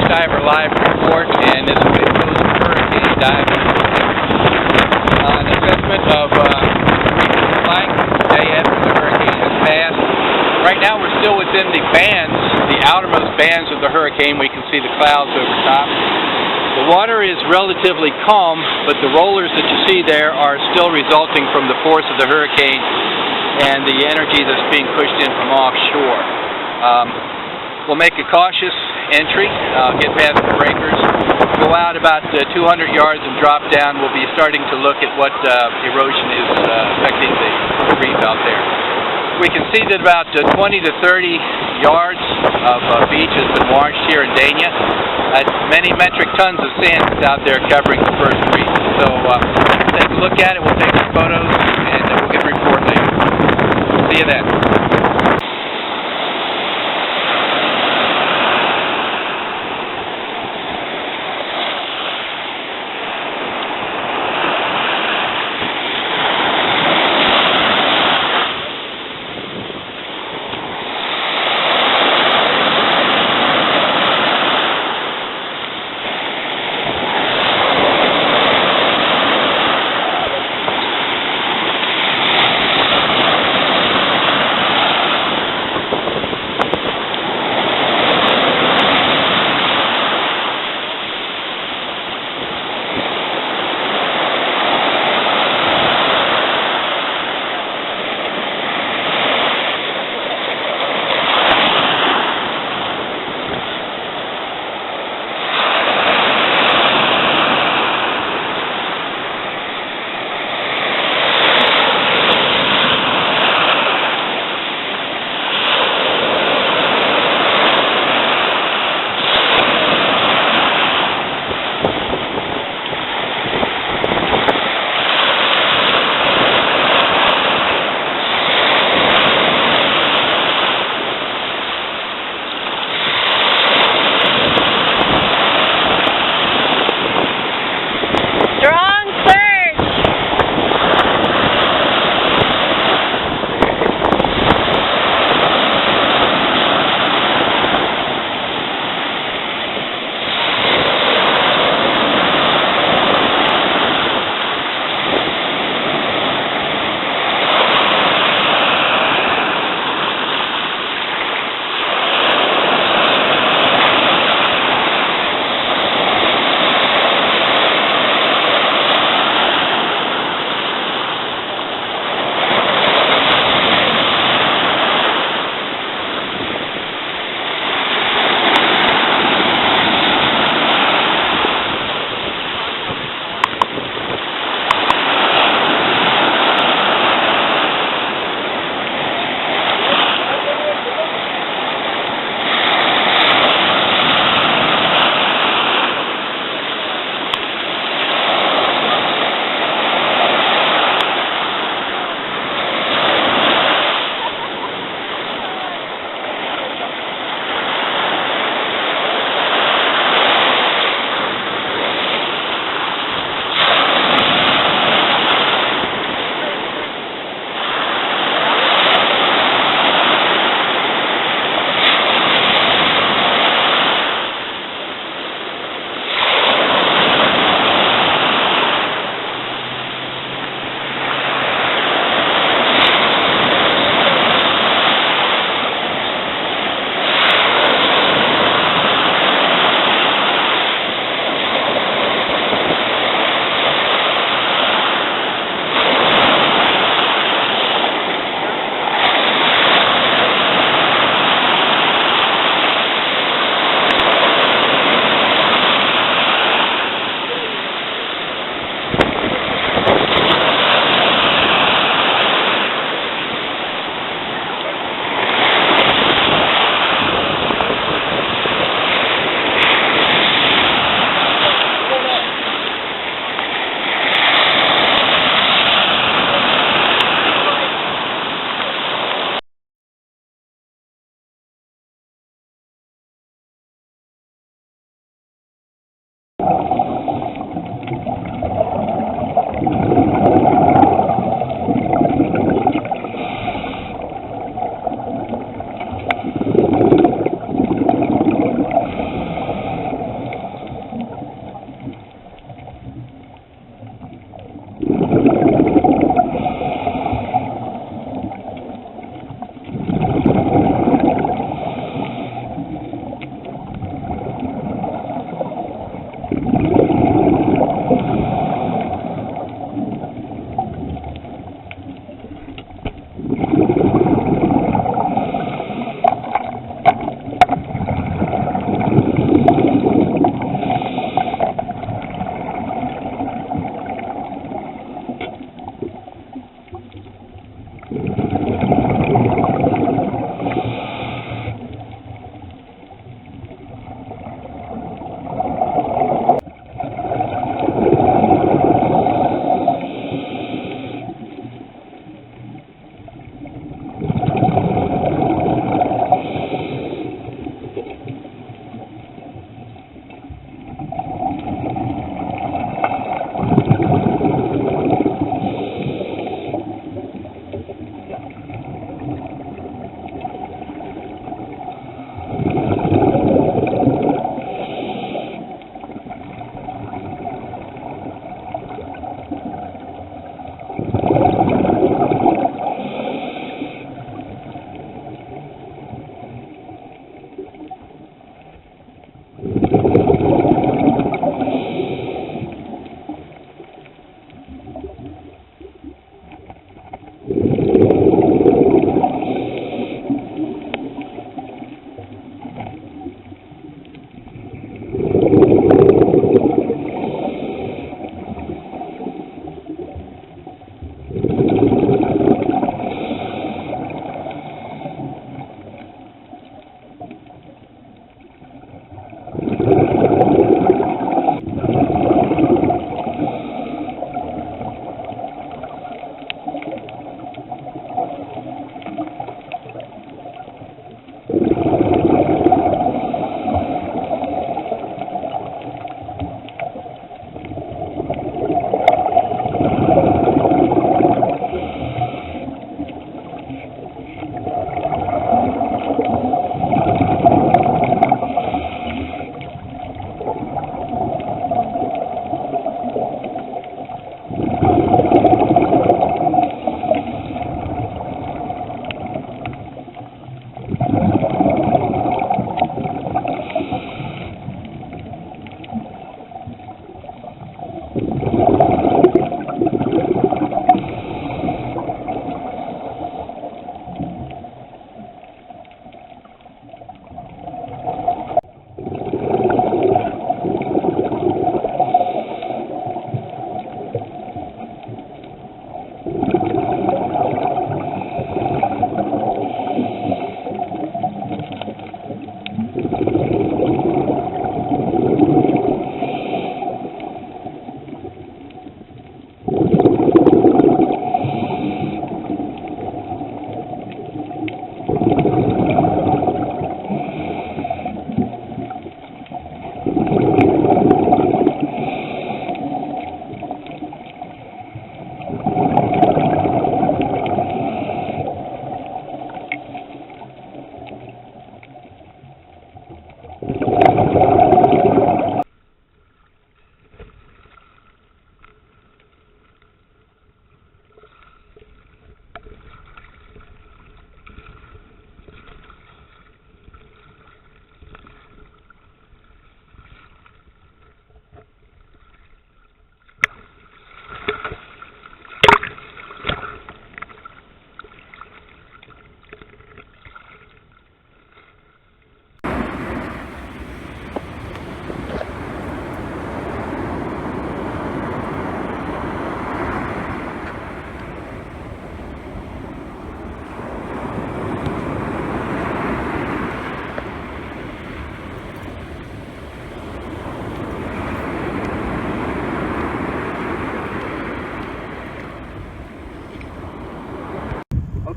Diver Live report, and this is a hurricane diving an assessment of flight day after the hurricane has passed. Right now we're still within the bands, the outermost bands of the hurricane. We can see the clouds over top. The water is relatively calm, but the rollers that you see there are still resulting from the force of the hurricane and the energy that's being pushed in from offshore. We'll make a cautious entry, get past the breakers, go out about 200 yards and drop down. We'll be starting to look at what erosion is affecting the reef out there. We can see that about 20 to 30 yards of beach has been washed here in Dania. Many metric tons of sand is out there covering the first reef. So we'll take a look at it, we'll take some photos, and we'll get a report later. See you then.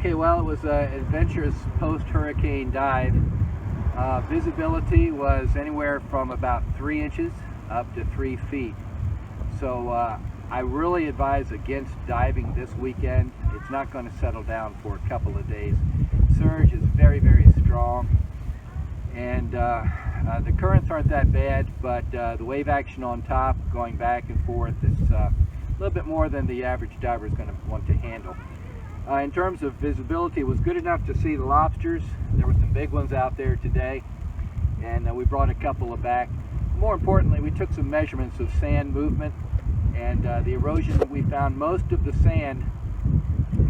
Okay, well, it was an adventurous post-hurricane dive. Visibility was anywhere from about 3 inches up to 3 feet. So I really advise against diving this weekend. It's not going to settle down for a couple of days. Surge is very, very strong, and the currents aren't that bad, but the wave action on top, going back and forth, is a little bit more than the average diver is going to want to handle. In terms of visibility, it was good enough to see the lobsters. There were some big ones out there today, and we brought a couple of back. More importantly, we took some measurements of sand movement and the erosion that we found. Most of the sand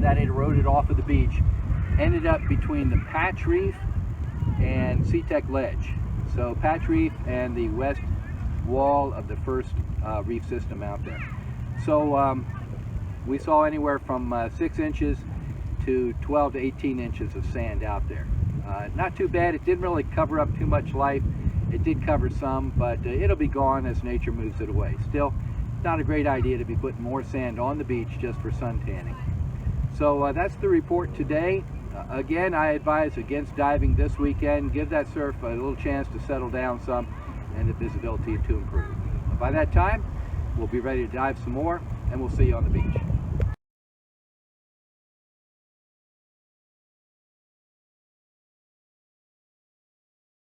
that had eroded off of the beach ended up between the Patch Reef and SeaTech Ledge. So Patch Reef and the west wall of the first reef system out there. So we saw anywhere from 6 inches to 12 to 18 inches of sand out there. Not too bad. It didn't really cover up too much life. It did cover some, but it'll be gone as nature moves it away. Still, not a great idea to be putting more sand on the beach just for sun tanning. So that's the report today. Again, I advise against diving this weekend. Give that surf a little chance to settle down some and the visibility to improve. By that time, we'll be ready to dive some more, and we'll see you on the beach.